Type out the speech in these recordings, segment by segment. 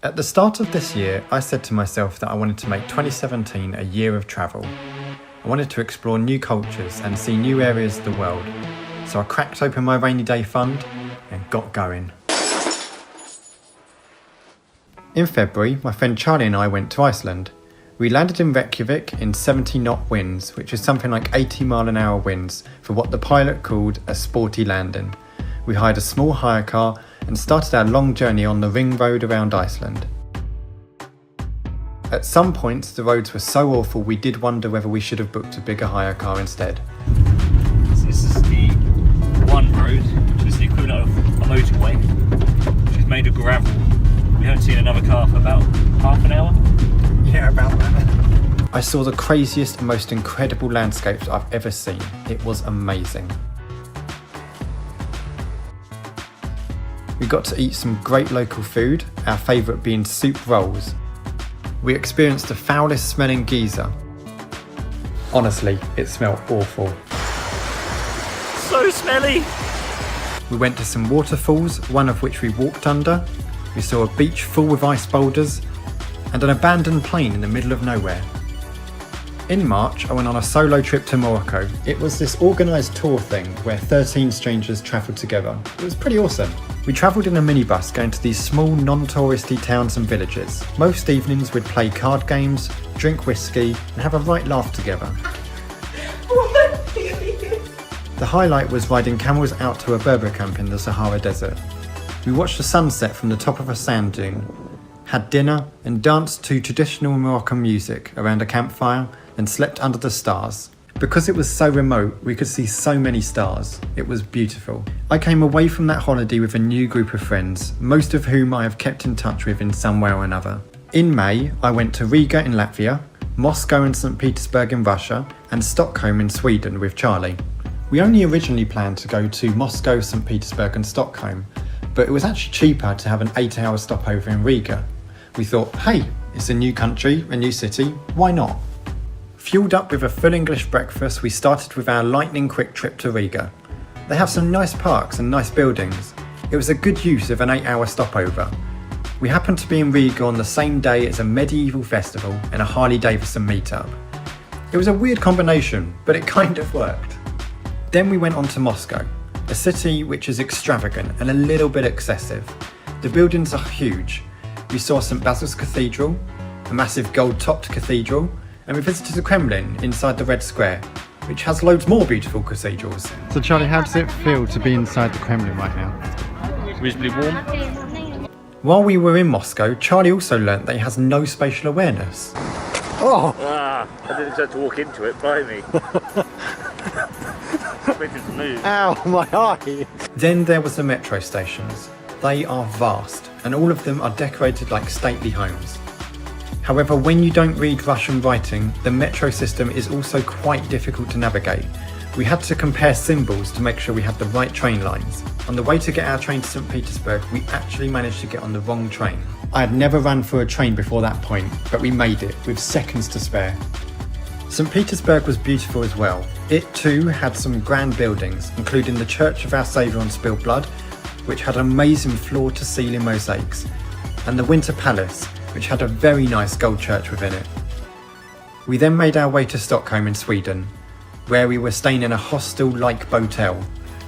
At the start of this year, I said to myself that I wanted to make 2017 a year of travel. I wanted to explore new cultures and see new areas of the world. So I cracked open my rainy day fund and got going. In February, my friend Charlie and I went to Iceland. We landed in Reykjavik in 70-knot winds, which is something like 80-mile-an-hour winds for what the pilot called a sporty landing. We hired a small hire car and started our long journey on the ring road around Iceland. At some points, the roads were so awful we did wonder whether we should have booked a bigger hire car instead. This is the one road, which is the equivalent of a motorway, which is made of gravel. We haven't seen another car for about half an hour. Yeah, about that. I saw the craziest and most incredible landscapes I've ever seen. It was amazing. We got to eat some great local food, our favourite being soup rolls. We experienced the foulest smelling geyser. Honestly, it smelled awful. So smelly! We went to some waterfalls, one of which we walked under. We saw a beach full with ice boulders and an abandoned plane in the middle of nowhere. In March, I went on a solo trip to Morocco. It was this organised tour thing where 13 strangers travelled together. It was pretty awesome. We travelled in a minibus going to these small non-touristy towns and villages. Most evenings we'd play card games, drink whiskey and have a right laugh together. The highlight was riding camels out to a Berber camp in the Sahara Desert. We watched the sunset from the top of a sand dune, had dinner and danced to traditional Moroccan music around a campfire and slept under the stars. Because it was so remote, we could see so many stars. It was beautiful. I came away from that holiday with a new group of friends, most of whom I have kept in touch with in some way or another. In May, I went to Riga in Latvia, Moscow and St. Petersburg in Russia, and Stockholm in Sweden with Charlie. We only originally planned to go to Moscow, St. Petersburg and Stockholm, but it was actually cheaper to have an 8-hour stopover in Riga. We thought, hey, it's a new country, a new city, why not? Fueled up with a full English breakfast, we started with our lightning quick trip to Riga. They have some nice parks and nice buildings. It was a good use of an 8-hour stopover. We happened to be in Riga on the same day as a medieval festival and a Harley Davidson meetup. It was a weird combination, but it kind of worked. Then we went on to Moscow, a city which is extravagant and a little bit excessive. The buildings are huge. We saw St. Basil's Cathedral, a massive gold-topped cathedral, and we visited the Kremlin inside the Red Square, which has loads more beautiful cathedrals. So Charlie, how does it feel to be inside the Kremlin right now? Reasonably warm. While we were in Moscow, Charlie also learnt that he has no spatial awareness. Oh! I didn't expect to walk into it, blimey. Expected to move. Ow, my eye! Then there was the metro stations. They are vast, and all of them are decorated like stately homes. However, when you don't read Russian writing, the metro system is also quite difficult to navigate. We had to compare symbols to make sure we had the right train lines. On the way to get our train to St. Petersburg, we actually managed to get on the wrong train. I had never run for a train before that point, but we made it with seconds to spare. St. Petersburg was beautiful as well. It too had some grand buildings, including the Church of Our Saviour on Spilled Blood, which had amazing floor-to-ceiling mosaics, and the Winter Palace, which had a very nice gold church within it. We then made our way to Stockholm in Sweden, where we were staying in a hostel-like botel,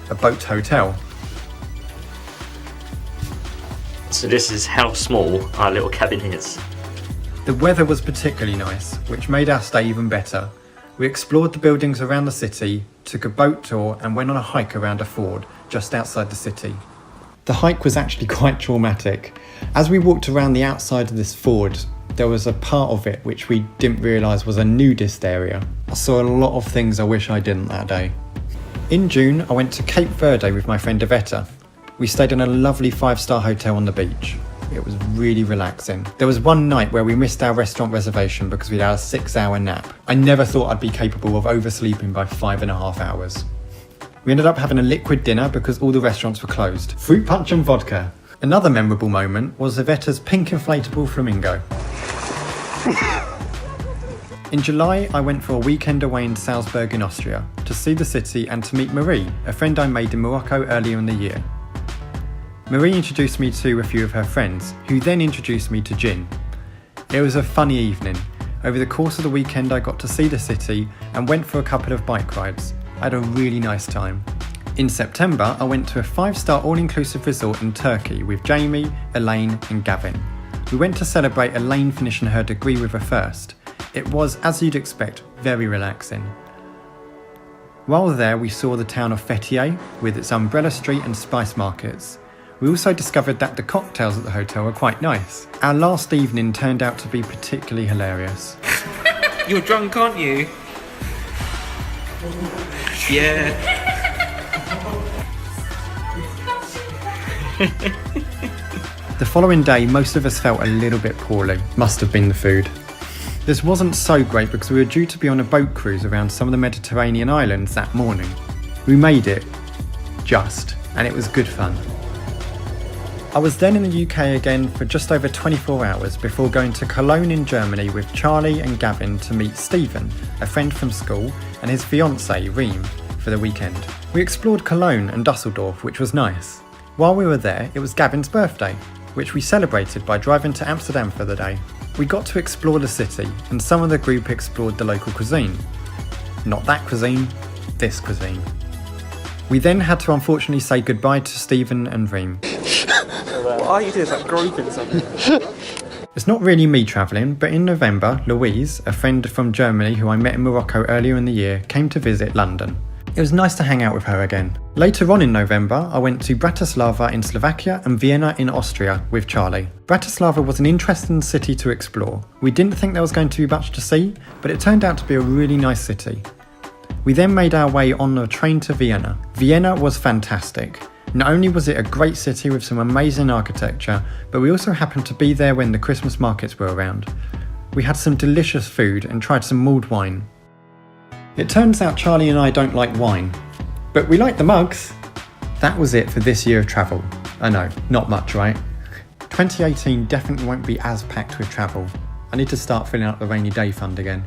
a boat hotel. So this is how small our little cabin is. The weather was particularly nice, which made our stay even better. We explored the buildings around the city, took a boat tour and went on a hike around a ford just outside the city. The hike was actually quite traumatic. As we walked around the outside of this ford, there was a part of it which we didn't realise was a nudist area. I saw a lot of things I wish I didn't that day. In June, I went to Cape Verde with my friend Iveta. We stayed in a lovely 5-star hotel on the beach. It was really relaxing. There was one night where we missed our restaurant reservation because we'd had a 6-hour nap. I never thought I'd be capable of oversleeping by 5.5 hours. We ended up having a liquid dinner because all the restaurants were closed. Fruit punch and vodka. Another memorable moment was Iveta's pink inflatable flamingo. In July, I went for a weekend away in Salzburg in Austria to see the city and to meet Marie, a friend I made in Morocco earlier in the year. Marie introduced me to a few of her friends, who then introduced me to Jin. It was a funny evening. Over the course of the weekend I got to see the city and went for a couple of bike rides. I had a really nice time. In September I went to a 5-star all-inclusive resort in Turkey with Jamie, Elaine and Gavin. We went to celebrate Elaine finishing her degree with a first. It was, as you'd expect, very relaxing. While there we saw the town of Fethiye with its umbrella street and spice markets. We also discovered that the cocktails at the hotel were quite nice. Our last evening turned out to be particularly hilarious. You're drunk, aren't you? Yeah. The following day most of us felt a little bit poorly. Must have been the food. This wasn't so great because we were due to be on a boat cruise around some of the Mediterranean islands that morning. We made it, just, and it was good fun. I was then in the UK again for just over 24 hours before going to Cologne in Germany with Charlie and Gavin to meet Stephen, a friend from school, and his fiancée, Reem, for the weekend. We explored Cologne and Dusseldorf, which was nice. While we were there, it was Gavin's birthday, which we celebrated by driving to Amsterdam for the day. We got to explore the city, and some of the group explored the local cuisine. Not that cuisine, this cuisine. We then had to unfortunately say goodbye to Stephen and Reem. What are you doing? It's like groping something. It's not really me travelling, but in November, Louise, a friend from Germany who I met in Morocco earlier in the year, came to visit London. It was nice to hang out with her again. Later on in November, I went to Bratislava in Slovakia and Vienna in Austria with Charlie. Bratislava was an interesting city to explore. We didn't think there was going to be much to see, but it turned out to be a really nice city. We then made our way on a train to Vienna. Vienna was fantastic. Not only was it a great city with some amazing architecture, but we also happened to be there when the Christmas markets were around. We had some delicious food and tried some mulled wine. It turns out Charlie and I don't like wine, but we like the mugs. That was it for this year of travel. I know, not much, right? 2018 definitely won't be as packed with travel. I need to start filling up the rainy day fund again.